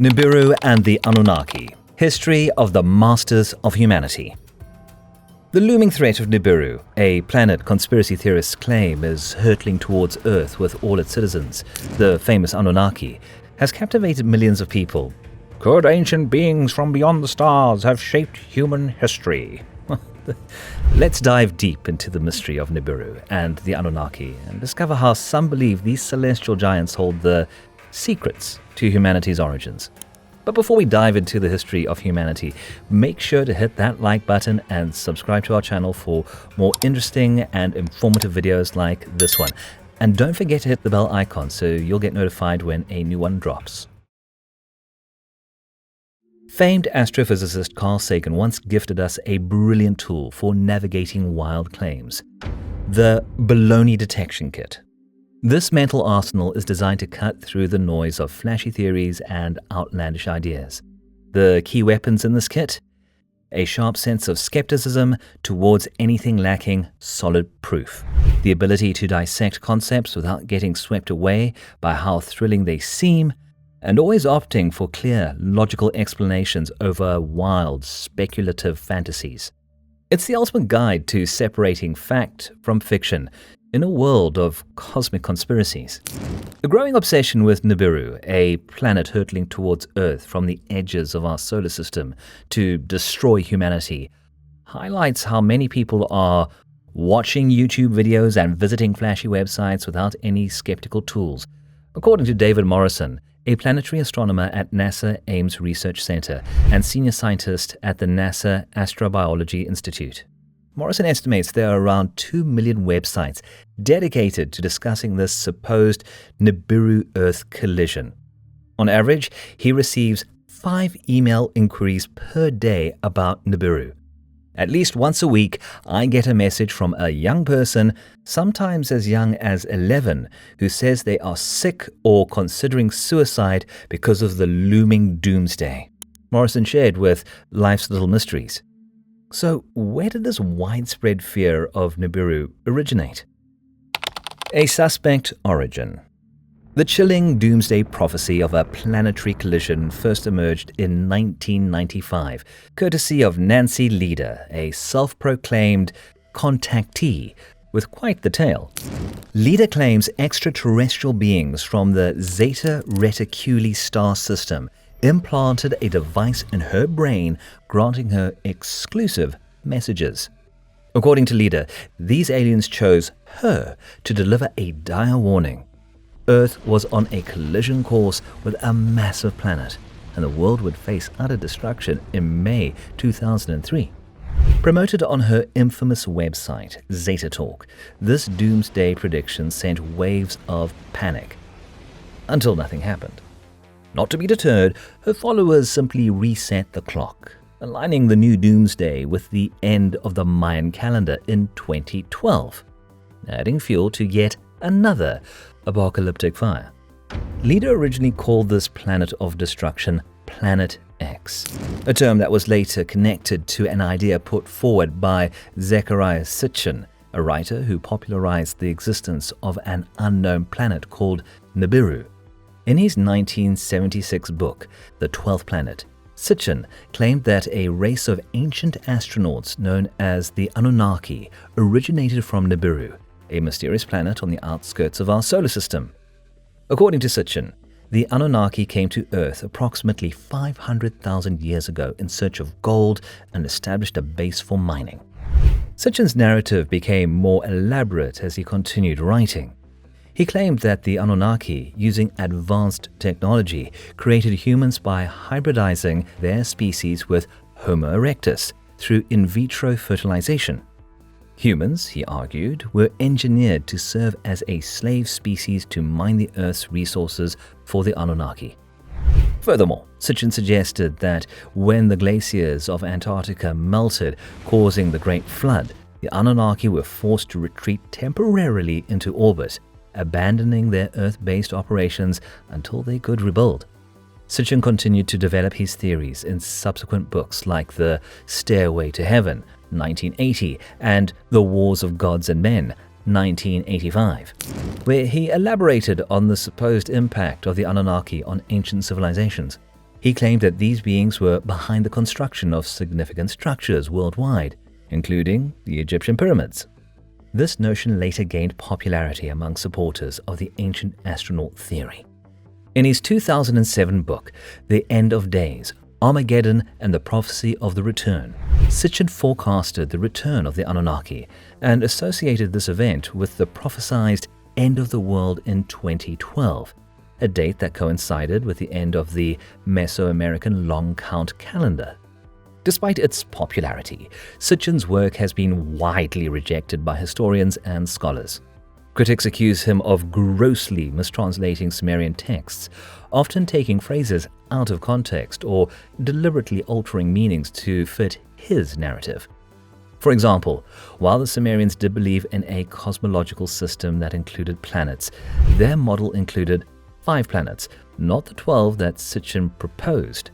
Nibiru and the Anunnaki. History of the Masters of Humanity. The looming threat of Nibiru, a planet conspiracy theorists claim is hurtling towards Earth with all its citizens, the famous Anunnaki, has captivated millions of people. Could ancient beings from beyond the stars have shaped human history? Let's dive deep into the mystery of Nibiru and the Anunnaki and discover how some believe these celestial giants hold the secrets to humanity's origins. But before we dive into the history of humanity, make sure to hit that like button and subscribe to our channel for more interesting and informative videos like this one. And don't forget to hit the bell icon so you'll get notified when a new one drops. Famed astrophysicist Carl Sagan once gifted us a brilliant tool for navigating wild claims: the baloney detection kit. This mental arsenal is designed to cut through the noise of flashy theories and outlandish ideas. The key weapons in this kit? A sharp sense of skepticism towards anything lacking solid proof. The ability to dissect concepts without getting swept away by how thrilling they seem, and always opting for clear, logical explanations over wild, speculative fantasies. It's the ultimate guide to separating fact from fiction in a world of cosmic conspiracies. The growing obsession with Nibiru, a planet hurtling towards Earth from the edges of our solar system to destroy humanity, highlights how many people are watching YouTube videos and visiting flashy websites without any skeptical tools. According to David Morrison, a planetary astronomer at NASA Ames Research Center and senior scientist at the NASA Astrobiology Institute, Morrison estimates there are around 2 million websites dedicated to discussing this supposed Nibiru-Earth collision. On average, he receives 5 email inquiries per day about Nibiru. At least once a week, I get a message from a young person, sometimes as young as 11, who says they are sick or considering suicide because of the looming doomsday. Morrison shared with Life's Little Mysteries. So, where did this widespread fear of Nibiru originate? A suspect origin. The chilling doomsday prophecy of a planetary collision first emerged in 1995, courtesy of Nancy Leader, a self-proclaimed contactee with quite the tale. Leader claims extraterrestrial beings from the Zeta Reticuli star system implanted a device in her brain, granting her exclusive messages. According to Leader, these aliens chose her to deliver a dire warning. Earth was on a collision course with a massive planet, and the world would face utter destruction in May 2003. Promoted on her infamous website, Zeta Talk, this doomsday prediction sent waves of panic. Until nothing happened. Not to be deterred, her followers simply reset the clock, aligning the new doomsday with the end of the Mayan calendar in 2012, adding fuel to yet another apocalyptic fire. Leader originally called this planet of destruction Planet X, a term that was later connected to an idea put forward by Zecharia Sitchin, a writer who popularized the existence of an unknown planet called Nibiru. In his 1976 book, The 12th Planet, Sitchin claimed that a race of ancient astronauts known as the Anunnaki originated from Nibiru, a mysterious planet on the outskirts of our solar system. According to Sitchin, the Anunnaki came to Earth approximately 500,000 years ago in search of gold and established a base for mining. Sitchin's narrative became more elaborate as he continued writing. He claimed that the Anunnaki, using advanced technology, created humans by hybridizing their species with Homo erectus through in vitro fertilization. Humans, he argued, were engineered to serve as a slave species to mine the Earth's resources for the Anunnaki. Furthermore, Sitchin suggested that when the glaciers of Antarctica melted, causing the Great Flood, the Anunnaki were forced to retreat temporarily into orbit, abandoning their Earth-based operations until they could rebuild. Sitchin continued to develop his theories in subsequent books like The Stairway to Heaven, 1980, and The Wars of Gods and Men, 1985, where he elaborated on the supposed impact of the Anunnaki on ancient civilizations. He claimed that these beings were behind the construction of significant structures worldwide, including the Egyptian pyramids. This notion later gained popularity among supporters of the ancient astronaut theory. In his 2007 book, The End of Days, Armageddon and the Prophecy of the Return, Sitchin forecasted the return of the Anunnaki and associated this event with the prophesied end of the world in 2012, a date that coincided with the end of the Mesoamerican long count calendar. Despite its popularity, Sitchin's work has been widely rejected by historians and scholars. Critics accuse him of grossly mistranslating Sumerian texts, often taking phrases out of context or deliberately altering meanings to fit his narrative. For example, while the Sumerians did believe in a cosmological system that included planets, their model included 5 planets, not the 12 that Sitchin proposed.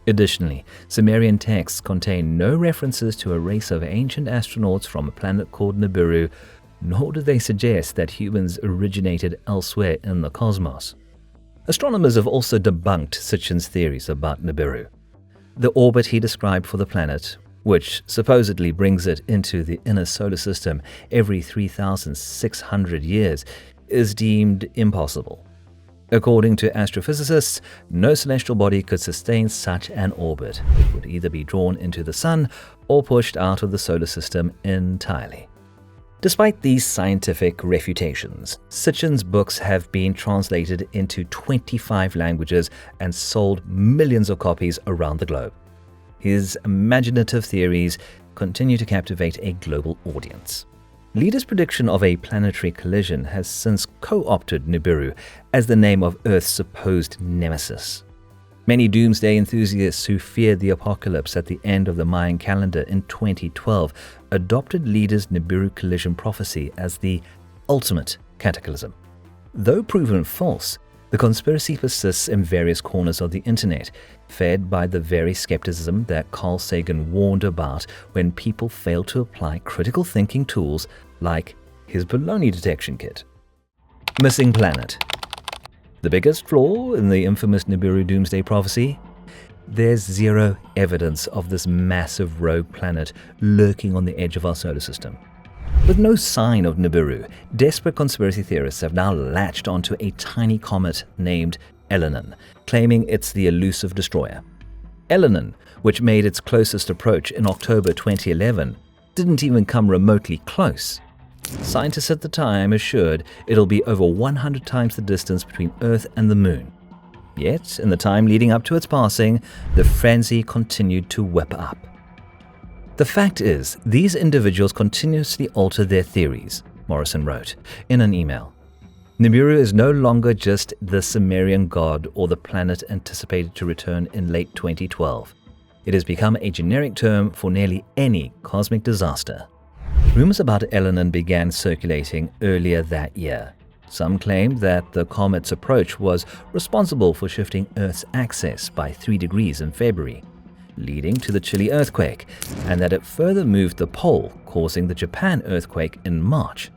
Additionally, Sumerian texts contain no references to a race of ancient astronauts from a planet called Nibiru, nor do they suggest that humans originated elsewhere in the cosmos. Astronomers have also debunked Sitchin's theories about Nibiru. The orbit he described for the planet, which supposedly brings it into the inner solar system every 3,600 years, is deemed impossible. According to astrophysicists, no celestial body could sustain such an orbit. It would either be drawn into the sun or pushed out of the solar system entirely. Despite these scientific refutations, Sitchin's books have been translated into 25 languages and sold millions of copies around the globe. His imaginative theories continue to captivate a global audience. Leaders' prediction of a planetary collision has since co-opted Nibiru as the name of Earth's supposed nemesis. Many doomsday enthusiasts who feared the apocalypse at the end of the Mayan calendar in 2012 adopted Leader's Nibiru collision prophecy as the ultimate cataclysm. Though proven false, the conspiracy persists in various corners of the internet, fed by the very skepticism that Carl Sagan warned about when people fail to apply critical thinking tools like his baloney detection kit. Missing planet. The biggest flaw in the infamous Nibiru doomsday prophecy? There's zero evidence of this massive rogue planet lurking on the edge of our solar system. With no sign of Nibiru, desperate conspiracy theorists have now latched onto a tiny comet named Elenin, claiming it's the elusive destroyer. Elenin, which made its closest approach in October 2011, didn't even come remotely close. Scientists at the time assured it'll be over 100 times the distance between Earth and the Moon. Yet, in the time leading up to its passing, the frenzy continued to whip up. The fact is, these individuals continuously alter their theories, Morrison wrote in an email. Nibiru is no longer just the Sumerian god or the planet anticipated to return in late 2012. It has become a generic term for nearly any cosmic disaster. Rumors about Elenin began circulating earlier that year. Some claimed that the comet's approach was responsible for shifting Earth's axis by 3 degrees in February, leading to the Chile earthquake, and that it further moved the pole, causing the Japan earthquake in March.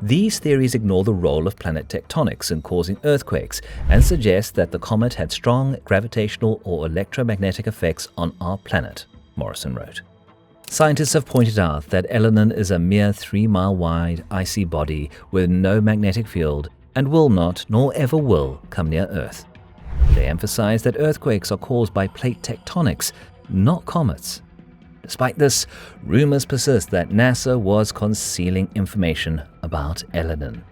These theories ignore the role of planet tectonics in causing earthquakes and suggest that the comet had strong gravitational or electromagnetic effects on our planet, Morrison wrote. Scientists have pointed out that Elenin is a mere 3-mile-wide icy body with no magnetic field and will not, nor ever will, come near Earth. They emphasize that earthquakes are caused by plate tectonics, not comets. Despite this, rumors persist that NASA was concealing information about Elenin.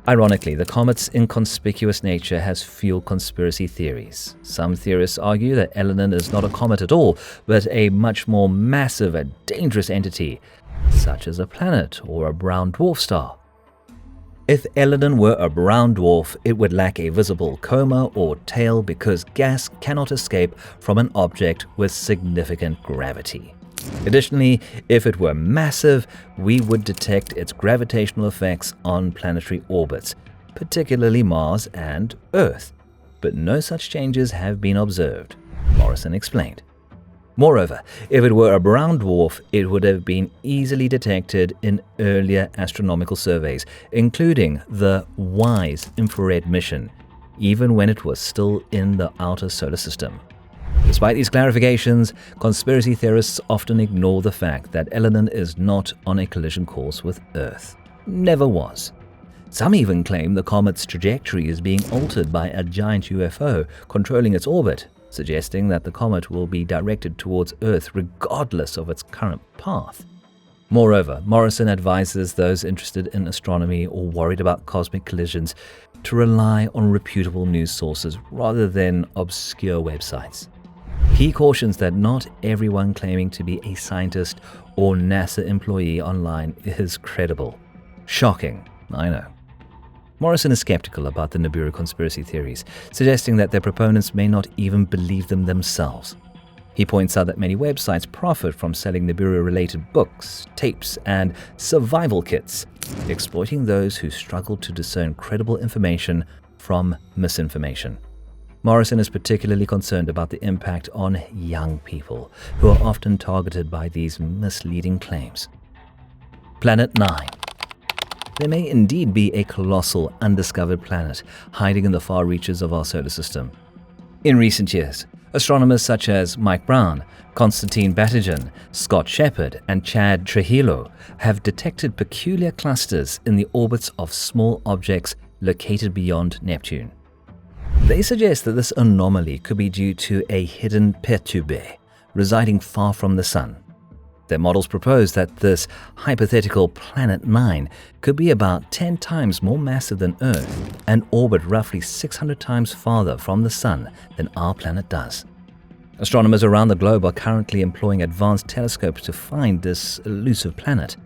Ironically, the comet's inconspicuous nature has fueled conspiracy theories. Some theorists argue that Elenin is not a comet at all, but a much more massive and dangerous entity, such as a planet or a brown dwarf star. If Elenin were a brown dwarf, it would lack a visible coma or tail because gas cannot escape from an object with significant gravity. Additionally, if it were massive, we would detect its gravitational effects on planetary orbits, particularly Mars and Earth. But no such changes have been observed, Morrison explained. Moreover, if it were a brown dwarf, it would have been easily detected in earlier astronomical surveys, including the WISE infrared mission, even when it was still in the outer solar system. Despite these clarifications, conspiracy theorists often ignore the fact that Elenin is not on a collision course with Earth. Never was. Some even claim the comet's trajectory is being altered by a giant UFO controlling its orbit, suggesting that the comet will be directed towards Earth regardless of its current path. Moreover, Morrison advises those interested in astronomy or worried about cosmic collisions to rely on reputable news sources rather than obscure websites. He cautions that not everyone claiming to be a scientist or NASA employee online is credible. Shocking, I know. Morrison is skeptical about the Nibiru conspiracy theories, suggesting that their proponents may not even believe them themselves. He points out that many websites profit from selling Nibiru-related books, tapes, and survival kits, exploiting those who struggle to discern credible information from misinformation. Morrison is particularly concerned about the impact on young people, who are often targeted by these misleading claims. Planet 9. There may indeed be a colossal, undiscovered planet hiding in the far reaches of our solar system. In recent years, astronomers such as Mike Brown, Konstantin Batygin, Scott Shepard, and Chad Trujillo have detected peculiar clusters in the orbits of small objects located beyond Neptune. They suggest that this anomaly could be due to a hidden perturbe residing far from the Sun. Their models propose that this hypothetical Planet 9 could be about 10 times more massive than Earth and orbit roughly 600 times farther from the Sun than our planet does. Astronomers around the globe are currently employing advanced telescopes to find this elusive planet.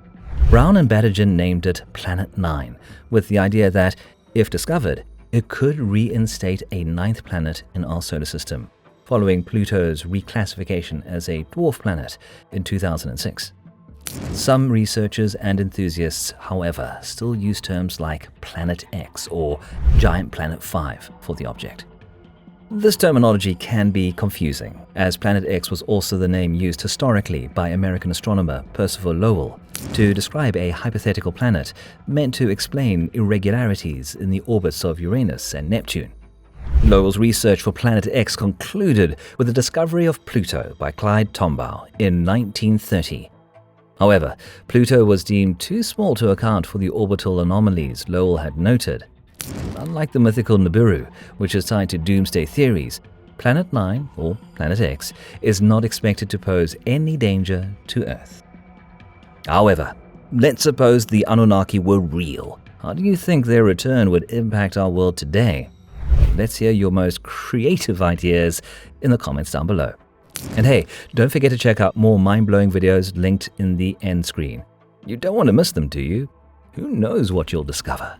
Brown and Batygin named it Planet 9, with the idea that, if discovered, it could reinstate a ninth planet in our solar system, following Pluto's reclassification as a dwarf planet in 2006. Some researchers and enthusiasts, however, still use terms like Planet X or Giant Planet 5 for the object. This terminology can be confusing, as Planet X was also the name used historically by American astronomer Percival Lowell to describe a hypothetical planet meant to explain irregularities in the orbits of Uranus and Neptune. Lowell's research for Planet X concluded with the discovery of Pluto by Clyde Tombaugh in 1930. However, Pluto was deemed too small to account for the orbital anomalies Lowell had noted. Unlike the mythical Nibiru, which is tied to doomsday theories, Planet 9, or Planet X, is not expected to pose any danger to Earth. However, let's suppose the Anunnaki were real. How do you think their return would impact our world today? Let's hear your most creative ideas in the comments down below. And hey, don't forget to check out more mind-blowing videos linked in the end screen. You don't want to miss them, do you? Who knows what you'll discover?